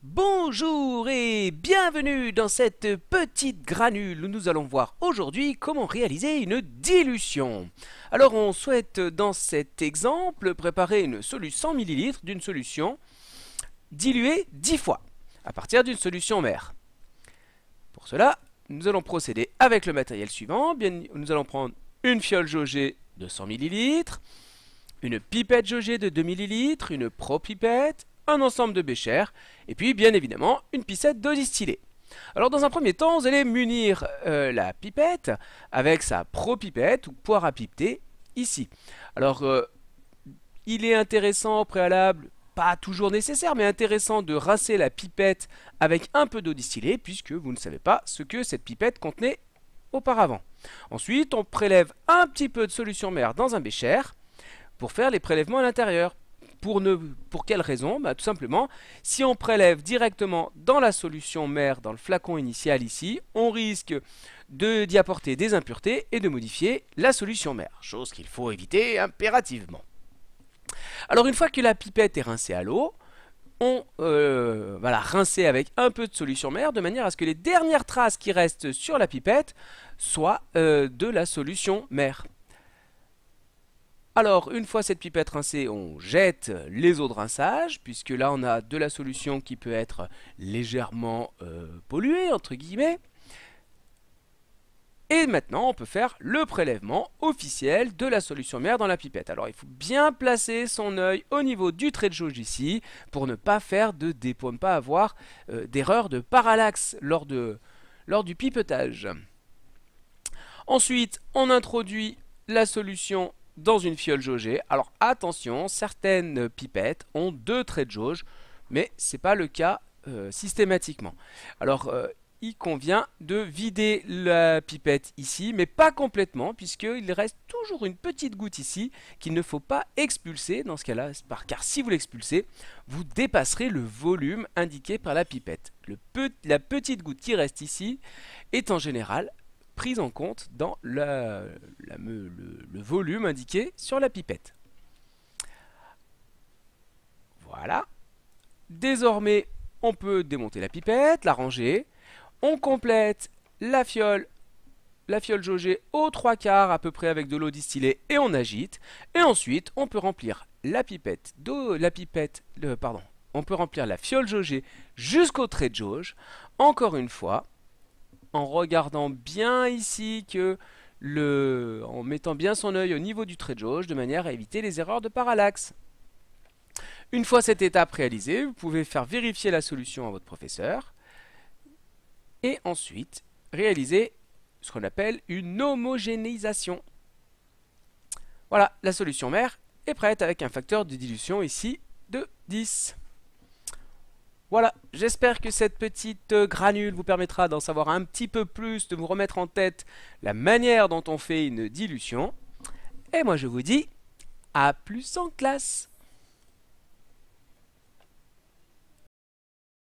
Bonjour et bienvenue dans cette petite granule où nous allons voir aujourd'hui comment réaliser une dilution. Alors on souhaite dans cet exemple préparer une solution 100 ml d'une solution diluée 10 fois à partir d'une solution mère. Pour cela, nous allons procéder avec le matériel suivant. Nous allons prendre une fiole jaugée de 100 ml, une pipette jaugée de 2 ml, une pro-pipette, un ensemble de béchers, et puis bien évidemment une piscette d'eau distillée. Alors dans un premier temps, vous allez munir la pipette avec sa pro-pipette ou poire à pipeter ici. Alors il est intéressant au préalable, pas toujours nécessaire, mais intéressant de rincer la pipette avec un peu d'eau distillée puisque vous ne savez pas ce que cette pipette contenait auparavant. Ensuite, on prélève un petit peu de solution mère dans un bécher pour faire les prélèvements à l'intérieur. Pour quelle raison? Tout simplement, si on prélève directement dans la solution mère, dans le flacon initial ici, on risque d'y apporter des impuretés et de modifier la solution mère, chose qu'il faut éviter impérativement. Alors une fois que la pipette est rincée à l'eau, on va la rincer avec un peu de solution mère de manière à ce que les dernières traces qui restent sur la pipette soient de la solution mère. Alors, une fois cette pipette rincée, on jette les eaux de rinçage, puisque là on a de la solution qui peut être légèrement polluée, entre guillemets. Et maintenant, on peut faire le prélèvement officiel de la solution mère dans la pipette. Alors, il faut bien placer son œil au niveau du trait de jauge ici, pour ne pas faire de dépôt, ne pas avoir d'erreur de parallaxe lors du pipetage. Ensuite, on introduit la solution dans une fiole jaugée. Alors attention, certaines pipettes ont 2 traits de jauge, mais ce n'est pas le cas systématiquement. Alors il convient de vider la pipette ici, mais pas complètement, puisqu'il reste toujours une petite goutte ici qu'il ne faut pas expulser dans ce cas-là, car si vous l'expulsez, vous dépasserez le volume indiqué par la pipette. La petite goutte qui reste ici est en général prise en compte dans le volume indiqué sur la pipette. Voilà. Désormais, on peut démonter la pipette, la ranger. On complète la fiole jaugée aux 3/4 à peu près avec de l'eau distillée et on agite. Et ensuite, on peut remplir la pipette on peut remplir la fiole jaugée jusqu'au trait de jauge. Encore une fois, en regardant bien ici en mettant bien son œil au niveau du trait de jauge de manière à éviter les erreurs de parallaxe. Une fois cette étape réalisée, vous pouvez faire vérifier la solution à votre professeur et ensuite réaliser ce qu'on appelle une homogénéisation. Voilà, la solution mère est prête avec un facteur de dilution ici de 10. Voilà, j'espère que cette petite granule vous permettra d'en savoir un petit peu plus, de vous remettre en tête la manière dont on fait une dilution. Et moi je vous dis à plus en classe.